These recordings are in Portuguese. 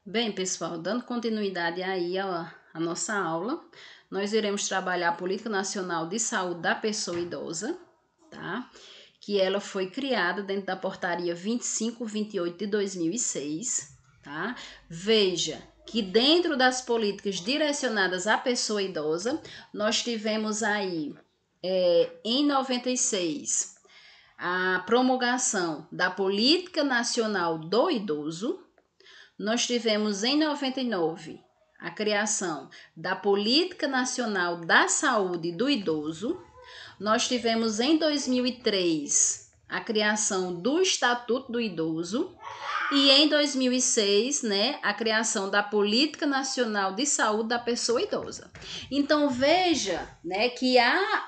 Bem, pessoal, dando continuidade aí à nossa aula, nós iremos trabalhar a Política Nacional de Saúde da Pessoa Idosa, tá? Que ela foi criada dentro da Portaria 2528 de 2006, tá? Veja que dentro das políticas direcionadas à pessoa idosa, nós tivemos aí, em 96, a promulgação da Política Nacional do Idoso. Nós tivemos em 99 a criação da Política Nacional da Saúde do Idoso. Nós tivemos em 2003 a criação do Estatuto do Idoso e em 2006, né, a criação da Política Nacional de Saúde da Pessoa Idosa. Então veja, né, que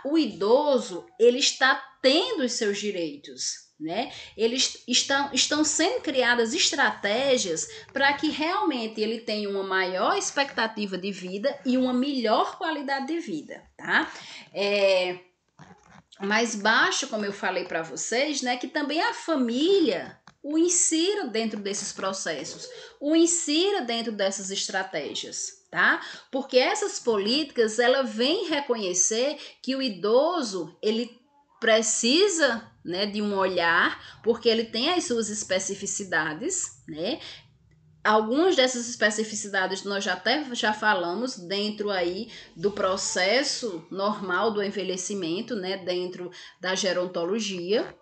o idoso ele está tendo os seus direitos. Né? Eles estão sendo criadas estratégias para que realmente ele tenha uma maior expectativa de vida e uma melhor qualidade de vida, tá? Mais baixo, como eu falei para vocês, né, que também a família o insira dentro desses processos, o insira dentro dessas estratégias, tá? Porque essas políticas, ela vem reconhecer que o idoso, ele precisa, né, de um olhar, porque ele tem as suas especificidades, né? Algumas dessas especificidades nós já falamos dentro aí do processo normal do envelhecimento, né, dentro da gerontologia,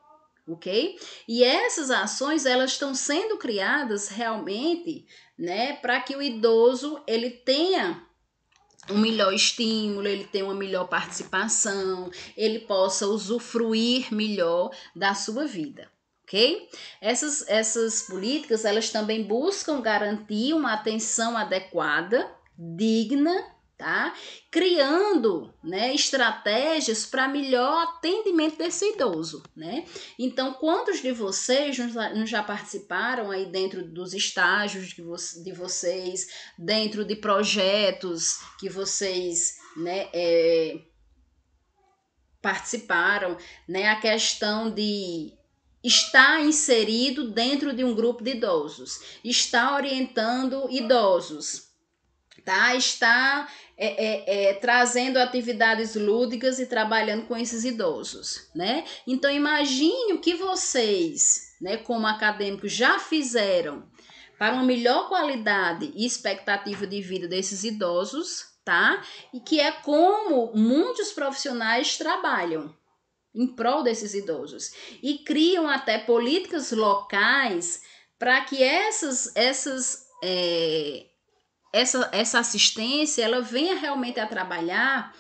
ok? E essas ações, elas estão sendo criadas realmente, né, para que o idoso, ele tenha um melhor estímulo, ele tenha uma melhor participação, ele possa usufruir melhor da sua vida. Ok? Essas políticas, elas também buscam garantir uma atenção adequada, digna, tá? Criando, né, estratégias para melhor atendimento desse idoso, né? Então, quantos de vocês não já participaram aí dentro dos estágios de vocês, dentro de projetos que vocês, né, participaram, né? A questão de está inserido dentro de um grupo de idosos, está orientando idosos, tá? Está trazendo atividades lúdicas e trabalhando com esses idosos, né? Então imagine o que vocês, né, como acadêmicos, já fizeram para uma melhor qualidade e expectativa de vida desses idosos, tá? E que é como muitos profissionais trabalham em prol desses idosos e criam até políticas locais para que essa assistência ela venha realmente a trabalhar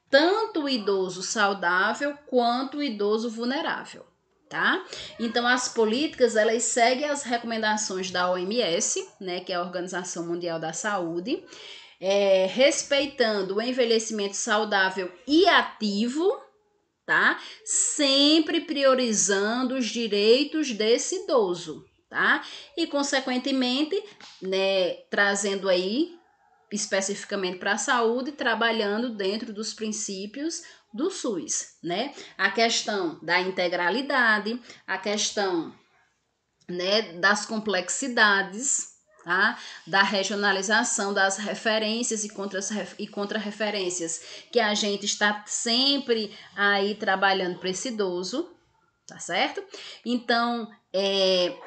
tanto o idoso saudável quanto o idoso vulnerável, tá? Então as políticas elas seguem as recomendações da OMS, né, que é a Organização Mundial da Saúde, respeitando o envelhecimento saudável e ativo, tá? Sempre priorizando os direitos desse idoso, tá? E consequentemente, né, trazendo aí especificamente para a saúde, trabalhando dentro dos princípios do SUS, né? A questão da integralidade, a questão, né, das complexidades, tá? Da regionalização das referências e contra-referências que a gente está sempre aí trabalhando para esse idoso, tá certo? Então,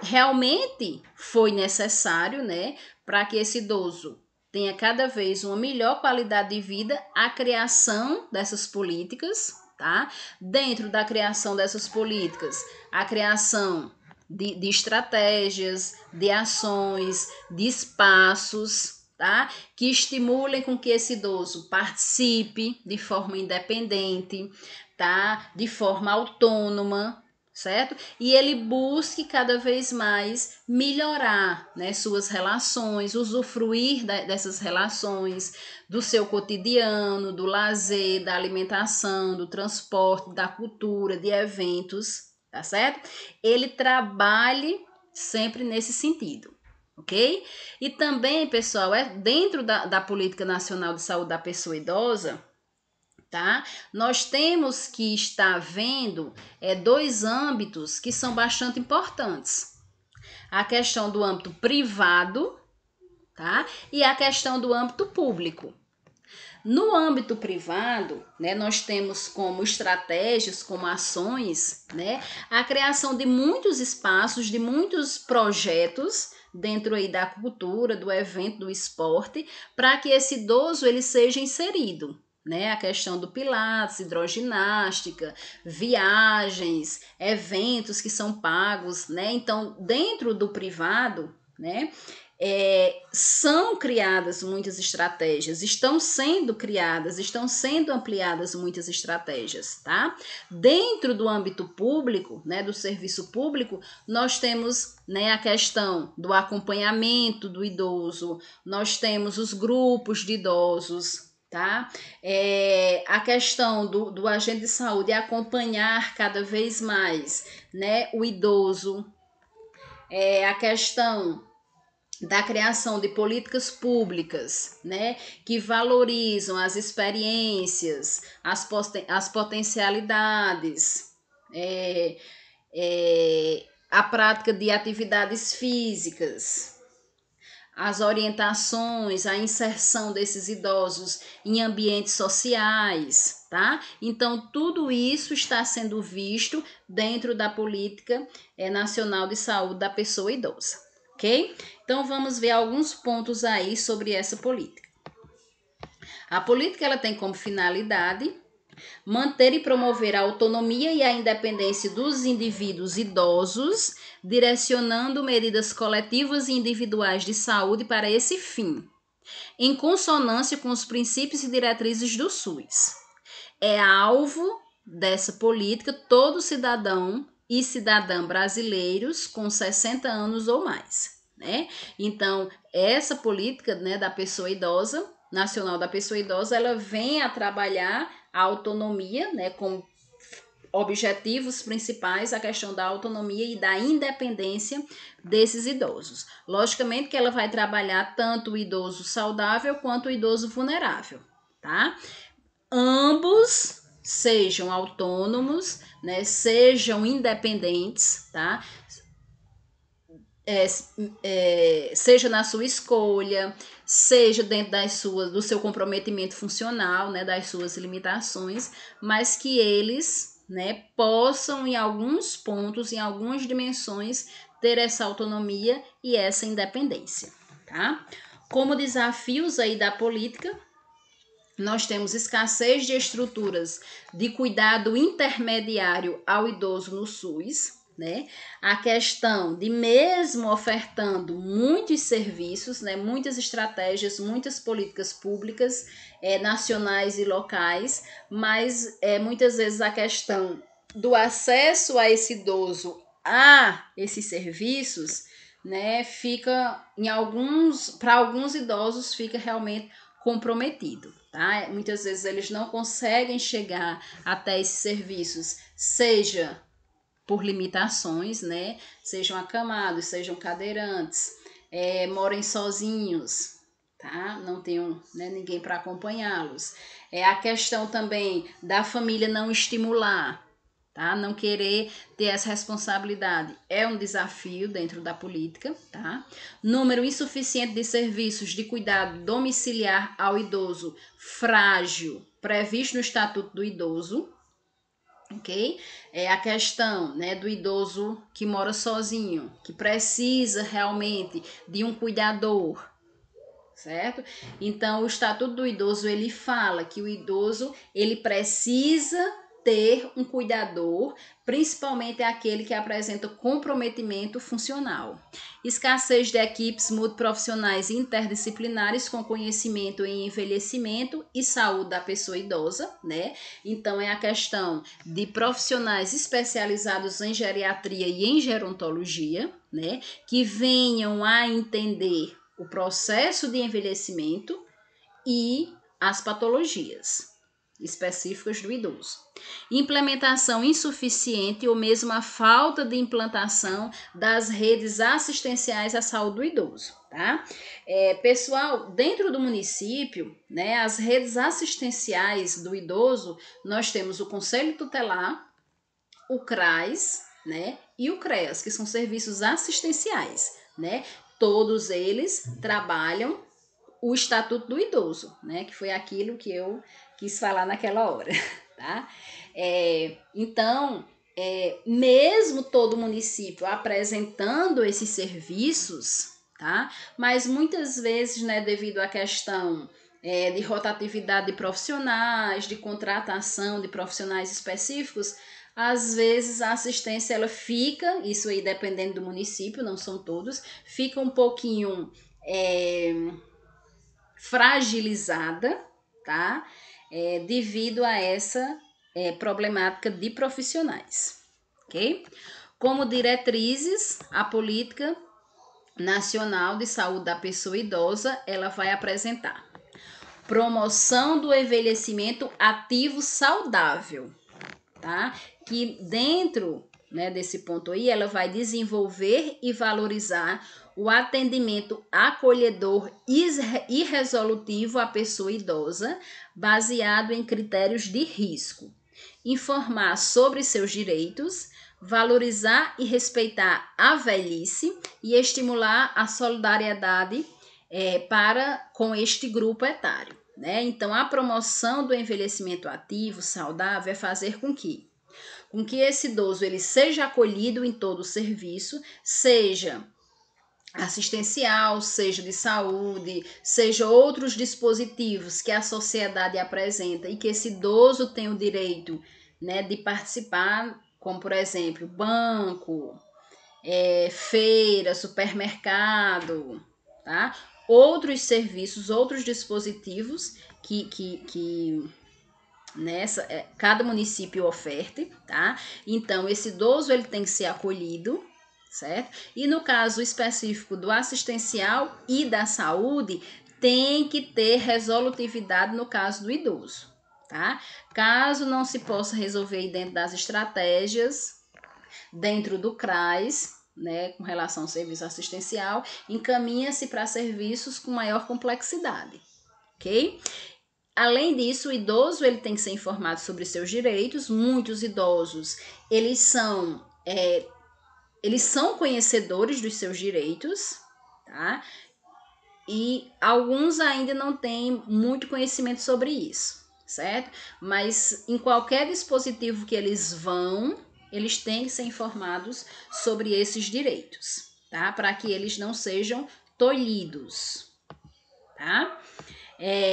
realmente foi necessário, né, para que esse idoso tenha cada vez uma melhor qualidade de vida, a criação dessas políticas, tá? Dentro da criação dessas políticas, a criação de estratégias, de ações, de espaços, tá? Que estimulem com que esse idoso participe de forma independente, tá? De forma autônoma, certo? E ele busque cada vez mais melhorar, né, suas relações, usufruir dessas relações, do seu cotidiano, do lazer, da alimentação, do transporte, da cultura, de eventos, tá certo? Ele trabalhe sempre nesse sentido, ok? E também, pessoal, dentro da Política Nacional de Saúde da Pessoa Idosa, tá? Nós temos que estar vendo dois âmbitos que são bastante importantes. A questão do âmbito privado, tá? E a questão do âmbito público. No âmbito privado, né, nós temos como estratégias, como ações, né, a criação de muitos espaços, de muitos projetos dentro aí da cultura, do evento, do esporte, para que esse idoso ele seja inserido. Né, a questão do pilates, hidroginástica, viagens, eventos que são pagos, né? Então, dentro do privado, né, são criadas muitas estratégias, estão sendo criadas, estão sendo ampliadas muitas estratégias, tá? Dentro do âmbito público, né, do serviço público, nós temos, né, a questão do acompanhamento do idoso, nós temos os grupos de idosos, tá? A questão do agente de saúde acompanhar cada vez mais, né, o idoso, a questão da criação de políticas públicas, né, que valorizam as experiências, as potencialidades, a prática de atividades físicas, as orientações, a inserção desses idosos em ambientes sociais, tá? Então, tudo isso está sendo visto dentro da política nacional de saúde da pessoa idosa, ok? Então, vamos ver alguns pontos aí sobre essa política. A política ela tem como finalidade manter e promover a autonomia e a independência dos indivíduos idosos, direcionando medidas coletivas e individuais de saúde para esse fim, em consonância com os princípios e diretrizes do SUS. É alvo dessa política todo cidadão e cidadã brasileiros com 60 anos ou mais, né? Então, essa política, né, da pessoa idosa, nacional da pessoa idosa, ela vem a trabalhar a autonomia, né, com objetivos principais, a questão da autonomia e da independência desses idosos. Logicamente que ela vai trabalhar tanto o idoso saudável quanto o idoso vulnerável, tá? Ambos sejam autônomos, né, sejam independentes, tá? Seja na sua escolha, seja dentro do seu comprometimento funcional, né, das suas limitações, mas que eles, né, possam em alguns pontos, em algumas dimensões, ter essa autonomia e essa independência, tá? Como desafios aí da política, nós temos escassez de estruturas de cuidado intermediário ao idoso no SUS, né? A questão de mesmo ofertando muitos serviços, né, muitas estratégias, muitas políticas públicas nacionais e locais, mas muitas vezes a questão do acesso a esse idoso a esses serviços, né, fica para alguns idosos fica realmente comprometido, tá? Muitas vezes eles não conseguem chegar até esses serviços, seja por limitações, né? Sejam acamados, sejam cadeirantes, morem sozinhos, tá? Não tenham, né, ninguém para acompanhá-los. A questão também da família não estimular, tá? Não querer ter essa responsabilidade é um desafio dentro da política, tá? Número insuficiente de serviços de cuidado domiciliar ao idoso frágil previsto no Estatuto do Idoso, ok? A questão, né, do idoso que mora sozinho, que precisa realmente de um cuidador, certo? Então, o Estatuto do Idoso, ele fala que o idoso, ele precisa ter um cuidador, principalmente aquele que apresenta comprometimento funcional. Escassez de equipes multiprofissionais e interdisciplinares com conhecimento em envelhecimento e saúde da pessoa idosa, né? Então, é a questão de profissionais especializados em geriatria e em gerontologia, né? Que venham a entender o processo de envelhecimento e as patologias específicas do idoso. Implementação insuficiente ou mesmo a falta de implantação das redes assistenciais à saúde do idoso, tá? Pessoal, dentro do município, né, as redes assistenciais do idoso, nós temos o Conselho Tutelar, o CRAS, né, e o CREAS, que são serviços assistenciais, né? todos eles trabalham o Estatuto do Idoso, né? Que foi aquilo que eu quis falar naquela hora, tá? Então, mesmo todo município apresentando esses serviços, tá? Mas muitas vezes, né, devido à questão de rotatividade de profissionais, de contratação de profissionais específicos, às vezes a assistência ela fica, isso aí dependendo do município, não são todos, fica um pouquinho fragilizada, tá? Devido a essa problemática de profissionais, ok? Como diretrizes, a política nacional de saúde da pessoa idosa, ela vai apresentar promoção do envelhecimento ativo saudável, tá? Que dentro, né, desse ponto aí, ela vai desenvolver e valorizar o atendimento acolhedor e resolutivo à pessoa idosa, baseado em critérios de risco. Informar sobre seus direitos, valorizar e respeitar a velhice e estimular a solidariedade para com este grupo etário, né? Então, a promoção do envelhecimento ativo, saudável, é fazer com que esse idoso ele seja acolhido em todo o serviço, seja assistencial, seja de saúde, seja outros dispositivos que a sociedade apresenta e que esse idoso tem o direito, né, de participar, como por exemplo, banco, feira, supermercado, tá? Outros serviços, outros dispositivos que cada município oferte, tá? Então, esse idoso ele tem que ser acolhido, certo? E no caso específico do assistencial e da saúde, tem que ter resolutividade no caso do idoso, tá? Caso não se possa resolver dentro das estratégias, dentro do CRAS, né, com relação ao serviço assistencial, encaminha-se para serviços com maior complexidade, ok? Além disso, o idoso ele tem que ser informado sobre seus direitos. Muitos idosos, eles são conhecedores dos seus direitos, tá? E alguns ainda não têm muito conhecimento sobre isso, certo? Mas em qualquer dispositivo que eles vão, eles têm que ser informados sobre esses direitos, tá? Para que eles não sejam tolhidos, tá?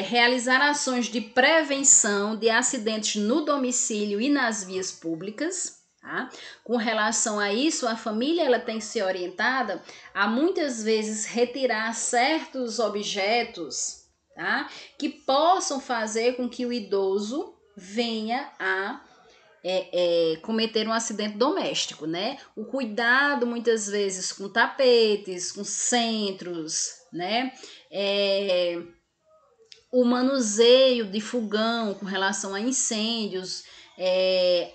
Realizar ações de prevenção de acidentes no domicílio e nas vias públicas, tá? Com relação a isso, a família ela tem que ser orientada a muitas vezes retirar certos objetos, tá? Que possam fazer com que o idoso venha a cometer um acidente doméstico, né? O cuidado muitas vezes com tapetes, com centros, né? O manuseio de fogão com relação a incêndios,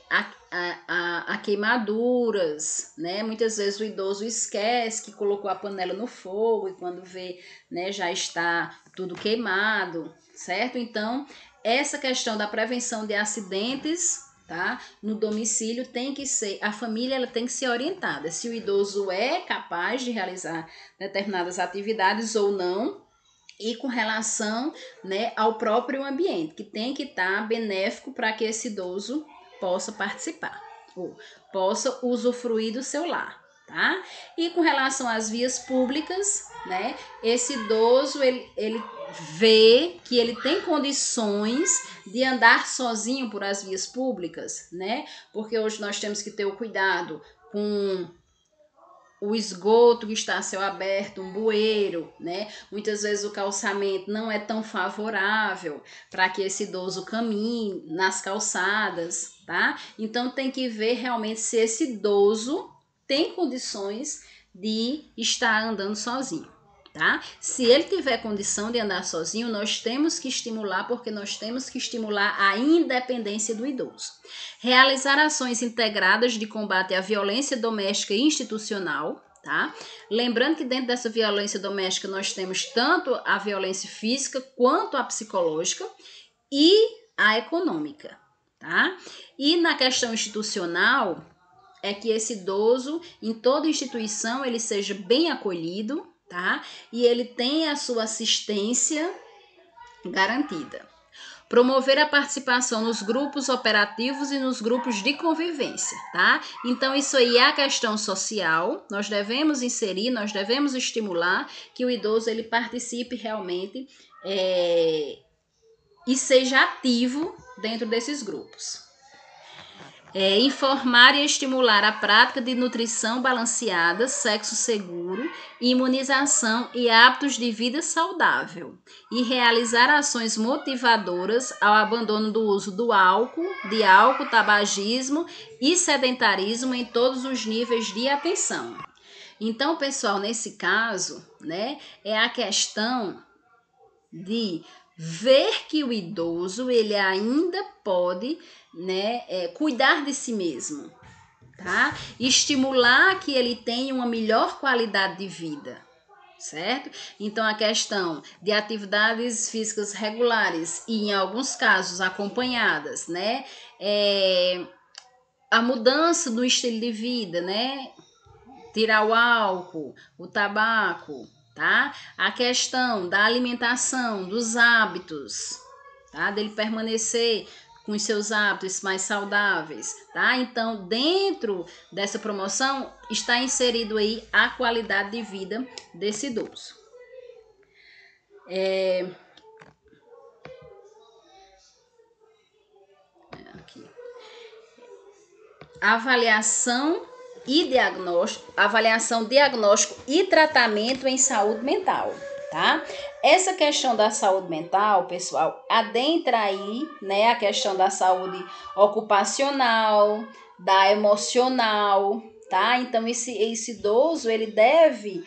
a queimaduras, né? Muitas vezes o idoso esquece que colocou a panela no fogo e quando vê, né, já está tudo queimado, certo? Então, essa questão da prevenção de acidentes, tá? No domicílio tem que ser, a família ela tem que ser orientada se o idoso é capaz de realizar determinadas atividades ou não, e com relação, né, ao próprio ambiente, que tem que estar benéfico para que esse idoso possa participar, ou possa usufruir do seu lar, tá? E com relação às vias públicas, né, esse idoso, ele vê que ele tem condições de andar sozinho por as vias públicas, né? Porque hoje nós temos que ter o cuidado com o esgoto que está a céu aberto, um bueiro, né? Muitas vezes o calçamento não é tão favorável para que esse idoso caminhe nas calçadas, tá? Então tem que ver realmente se esse idoso tem condições de estar andando sozinho, tá? Se ele tiver condição de andar sozinho, nós temos que estimular, porque nós temos que estimular a independência do idoso. Realizar ações integradas de combate à violência doméstica e institucional, tá? Lembrando que dentro dessa violência doméstica nós temos tanto a violência física quanto a psicológica e a econômica, tá? E na questão institucional, é que esse idoso, em toda instituição, ele seja bem acolhido, tá? E ele tem a sua assistência garantida. Promover a participação nos grupos operativos e nos grupos de convivência, tá? Então, isso aí é a questão social, nós devemos inserir, nós devemos estimular que o idoso ele participe realmente e seja ativo dentro desses grupos. Informar e estimular a prática de nutrição balanceada, sexo seguro, imunização e hábitos de vida saudável. E realizar ações motivadoras ao abandono do uso de álcool, tabagismo e sedentarismo em todos os níveis de atenção. Então, pessoal, nesse caso, né, é a questão de ver que o idoso ele ainda pode, né, cuidar de si mesmo, tá? Estimular que ele tenha uma melhor qualidade de vida, certo? Então a questão de atividades físicas regulares e em alguns casos acompanhadas, né, a mudança do estilo de vida, né, tirar o álcool, o tabaco, tá? A questão da alimentação, dos hábitos, tá? Dele permanecer com os seus hábitos mais saudáveis, tá? Então, dentro dessa promoção, está inserido aí a qualidade de vida desse idoso. Aqui. Avaliação diagnóstico e tratamento em saúde mental, tá? Essa questão da saúde mental, pessoal, adentra aí, né, a questão da saúde ocupacional, da emocional, tá? Então, esse idoso, ele deve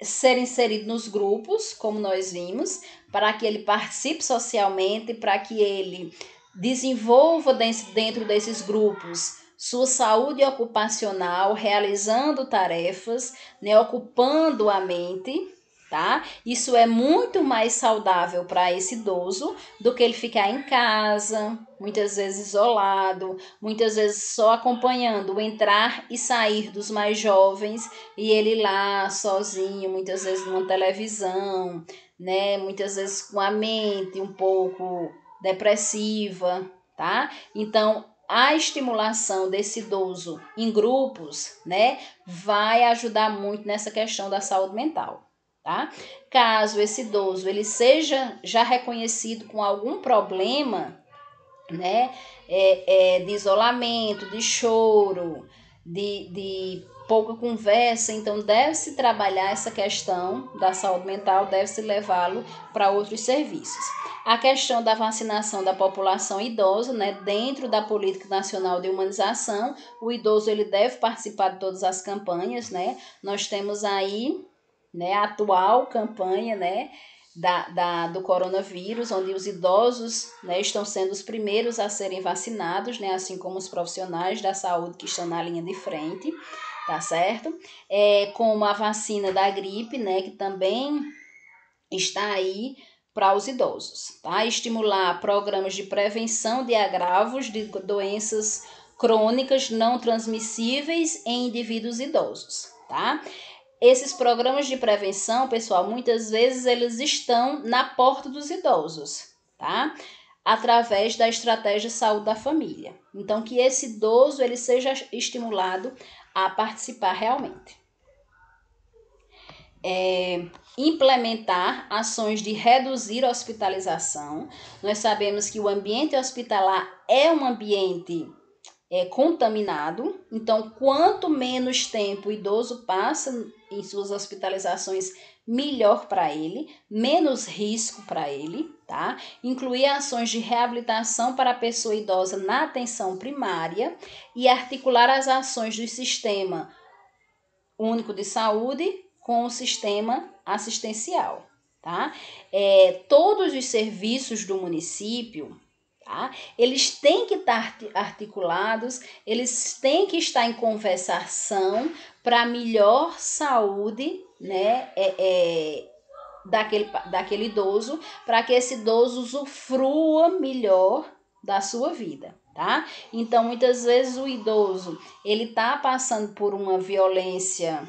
ser inserido nos grupos, como nós vimos, para que ele participe socialmente, para que ele desenvolva dentro desses grupos sua saúde ocupacional, realizando tarefas, né, ocupando a mente, tá? Isso é muito mais saudável para esse idoso do que ele ficar em casa, muitas vezes isolado, muitas vezes só acompanhando o entrar e sair dos mais jovens e ele lá sozinho, muitas vezes numa televisão, né? Muitas vezes com a mente um pouco depressiva, tá? Então, a estimulação desse idoso em grupos, né, vai ajudar muito nessa questão da saúde mental, tá? Caso esse idoso ele seja já reconhecido com algum problema, né, de isolamento, de choro, de pouca conversa, então deve-se trabalhar essa questão da saúde mental, deve-se levá-lo para outros serviços. A questão da vacinação da população idosa, né, dentro da Política Nacional de Humanização, o idoso ele deve participar de todas as campanhas, né? Nós temos aí, né, a atual campanha, né, do coronavírus, onde os idosos, né, estão sendo os primeiros a serem vacinados, né, assim como os profissionais da saúde que estão na linha de frente, tá certo? Como a vacina da gripe, né, que também está aí para os idosos, tá? Estimular programas de prevenção de agravos de doenças crônicas não transmissíveis em indivíduos idosos, tá? Esses programas de prevenção, pessoal, muitas vezes eles estão na porta dos idosos, tá? Através da estratégia de saúde da família. Então, que esse idoso ele seja estimulado a participar realmente. Implementar ações de reduzir a hospitalização. Nós sabemos que o ambiente hospitalar é um ambiente contaminado, então quanto menos tempo o idoso passa em suas hospitalizações, melhor para ele, menos risco para ele, tá? Incluir ações de reabilitação para a pessoa idosa na atenção primária e articular as ações do Sistema Único de Saúde com o sistema assistencial, tá? Todos os serviços do município, tá? Eles têm que estar articulados, eles têm que estar em conversação para melhor saúde, né, daquele idoso, para que esse idoso usufrua melhor da sua vida, tá? Então, muitas vezes o idoso, ele tá passando por uma violência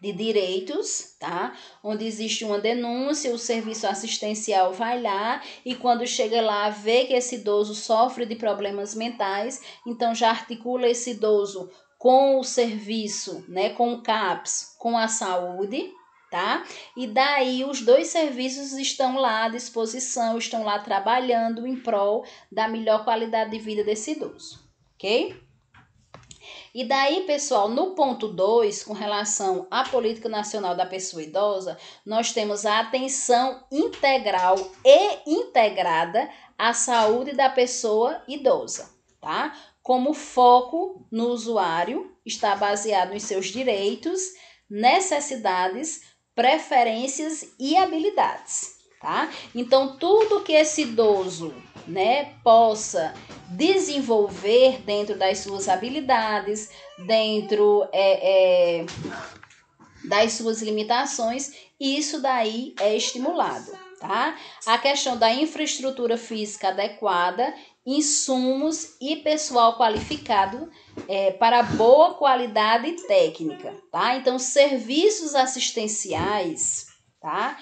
de direitos, tá? Onde existe uma denúncia, o serviço assistencial vai lá e quando chega lá vê que esse idoso sofre de problemas mentais, então já articula esse idoso com o serviço, né, com o CAPS, com a saúde, tá? E daí os dois serviços estão lá à disposição, estão lá trabalhando em prol da melhor qualidade de vida desse idoso, ok? E daí, pessoal, no ponto 2, com relação à Política Nacional da Pessoa Idosa, nós temos a atenção integral e integrada à saúde da pessoa idosa, tá? Como foco no usuário, está baseado nos seus direitos, necessidades, preferências e habilidades, tá? Então, tudo que esse idoso, né, possa desenvolver dentro das suas habilidades, dentro das suas limitações, isso daí é estimulado, tá? A questão da infraestrutura física adequada, insumos e pessoal qualificado para boa qualidade técnica, tá? Então, serviços assistenciais, tá?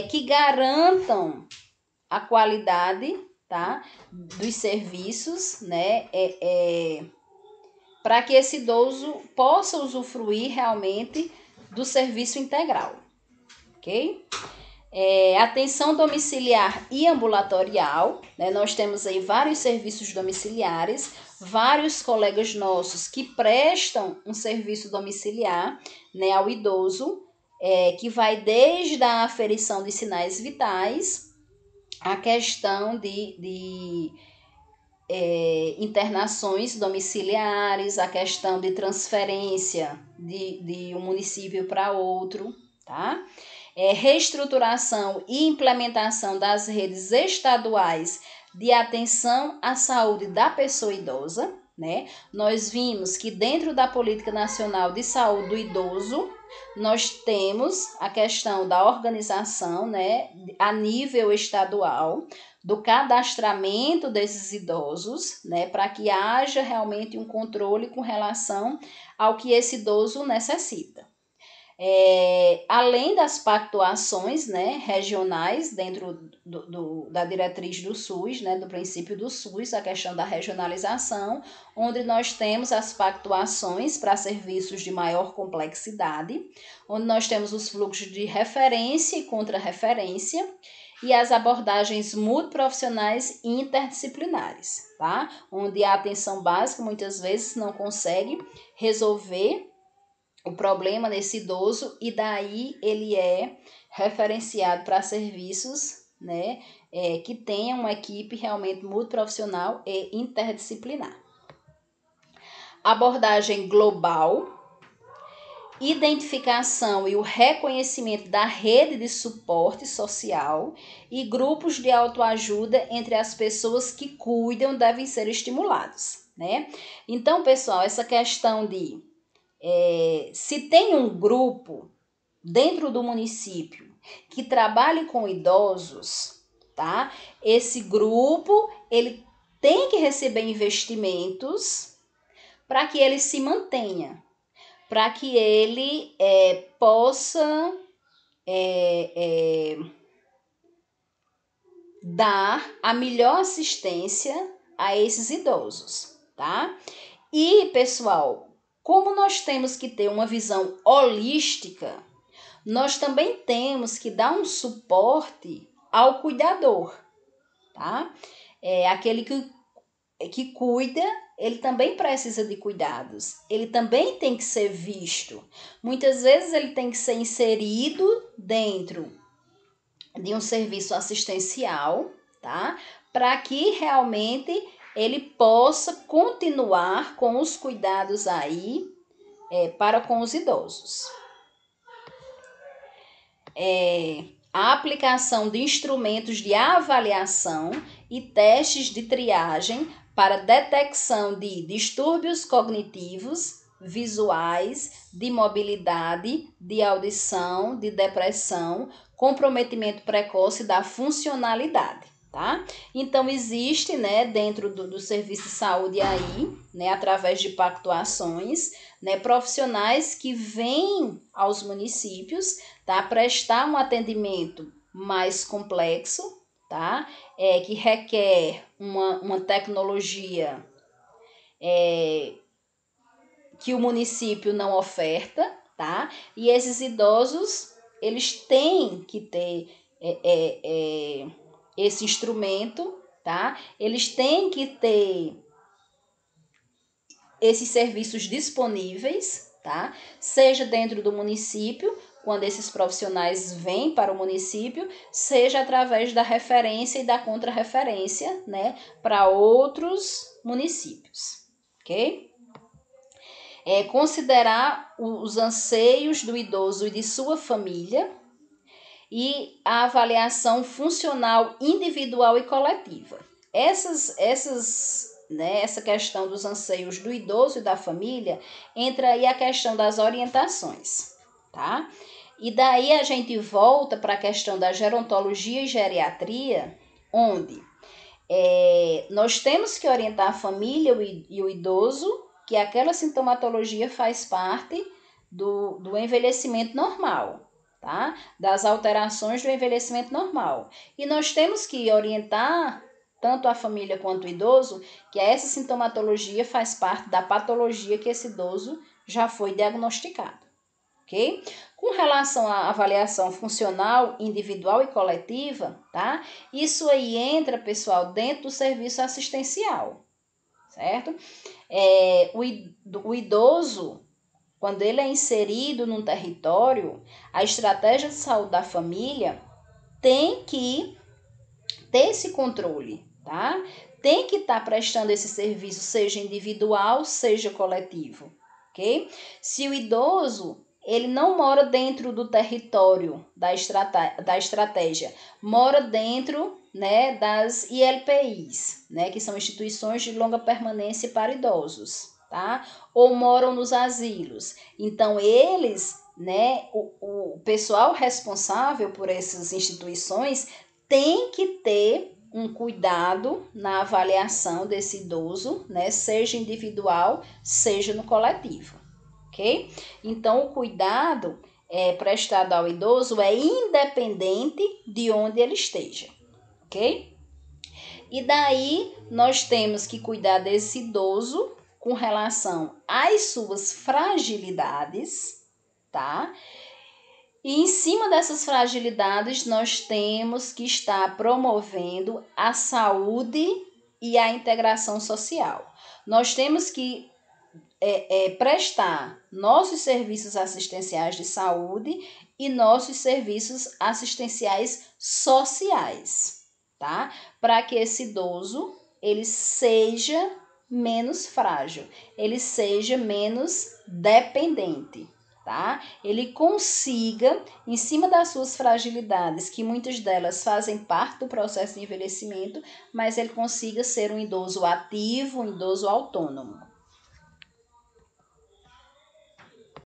Que garantam a qualidade, tá, dos serviços, né, para que esse idoso possa usufruir realmente do serviço integral, ok? Atenção domiciliar e ambulatorial, né, nós temos aí vários serviços domiciliares, vários colegas nossos que prestam um serviço domiciliar, né, ao idoso, que vai desde a aferição de sinais vitais, a questão de internações domiciliares, a questão de transferência de um município para outro, tá? Reestruturação e implementação das redes estaduais de atenção à saúde da pessoa idosa, né? Nós vimos que dentro da Política Nacional de Saúde do Idoso, nós temos a questão da organização, né, a nível estadual, do cadastramento desses idosos, né, para que haja realmente um controle com relação ao que esse idoso necessita. Além das pactuações, né, regionais dentro da diretriz do SUS, né, do princípio do SUS, a questão da regionalização, onde nós temos as pactuações para serviços de maior complexidade, onde nós temos os fluxos de referência e contra-referência e as abordagens multiprofissionais e interdisciplinares, tá? Onde a atenção básica muitas vezes não consegue resolver o problema desse idoso e daí ele é referenciado para serviços, né, que tenham uma equipe realmente multiprofissional e interdisciplinar. Abordagem global, identificação e o reconhecimento da rede de suporte social e grupos de autoajuda entre as pessoas que cuidam devem ser estimulados, né? Então, pessoal, essa questão de se tem um grupo dentro do município que trabalhe com idosos, tá? Esse grupo, ele tem que receber investimentos para que ele se mantenha, para que ele possa dar a melhor assistência a esses idosos, tá? E, pessoal, como nós temos que ter uma visão holística, nós também temos que dar um suporte ao cuidador, tá? Aquele que cuida, ele também precisa de cuidados, ele também tem que ser visto. Muitas vezes ele tem que ser inserido dentro de um serviço assistencial, tá? Para que realmente ele possa continuar com os cuidados aí para com os idosos. A aplicação de instrumentos de avaliação e testes de triagem para detecção de distúrbios cognitivos, visuais, de mobilidade, de audição, de depressão, comprometimento precoce da funcionalidade, tá? Então, existe, né, dentro do serviço de saúde aí, né, através de pactuações, né, profissionais que vêm aos municípios, tá, prestar um atendimento mais complexo, tá, que requer uma tecnologia que o município não oferta, tá, e esses idosos, eles têm que ter esse instrumento, tá? Eles têm que ter esses serviços disponíveis, tá? Seja dentro do município, quando esses profissionais vêm para o município, seja através da referência e da contrarreferência, né, para outros municípios, ok? Considerar os anseios do idoso e de sua família, e a avaliação funcional individual e coletiva. Essa questão dos anseios do idoso e da família, entra aí a questão das orientações, tá? E daí a gente volta para a questão da gerontologia e geriatria, onde nós temos que orientar a família e o idoso que aquela sintomatologia faz parte do envelhecimento normal, tá? Das alterações do envelhecimento normal. E nós temos que orientar tanto a família quanto o idoso que essa sintomatologia faz parte da patologia que esse idoso já foi diagnosticado, ok? Com relação à avaliação funcional, individual e coletiva, tá? Isso aí entra, pessoal, dentro do serviço assistencial, certo? O idoso, quando ele é inserido num território, a estratégia de saúde da família tem que ter esse controle, tá? Tem que estar prestando esse serviço, seja individual, seja coletivo, ok? Se o idoso, ele não mora dentro do território da estratégia, mora dentro, né, das ILPIs, né, que são instituições de longa permanência para idosos, tá? Ou moram nos asilos. Então, eles, né, o pessoal responsável por essas instituições tem que ter um cuidado na avaliação desse idoso, né, seja individual, seja no coletivo, ok? Então, o cuidado prestado ao idoso é independente de onde ele esteja, ok? E daí, nós temos que cuidar desse idoso com relação às suas fragilidades, tá? E em cima dessas fragilidades, nós temos que estar promovendo a saúde e a integração social. Nós temos que prestar nossos serviços assistenciais de saúde e nossos serviços assistenciais sociais, tá? Para que esse idoso, ele seja menos frágil, ele seja menos dependente, tá? Ele consiga, em cima das suas fragilidades, que muitas delas fazem parte do processo de envelhecimento, mas ele consiga ser um idoso ativo, um idoso autônomo.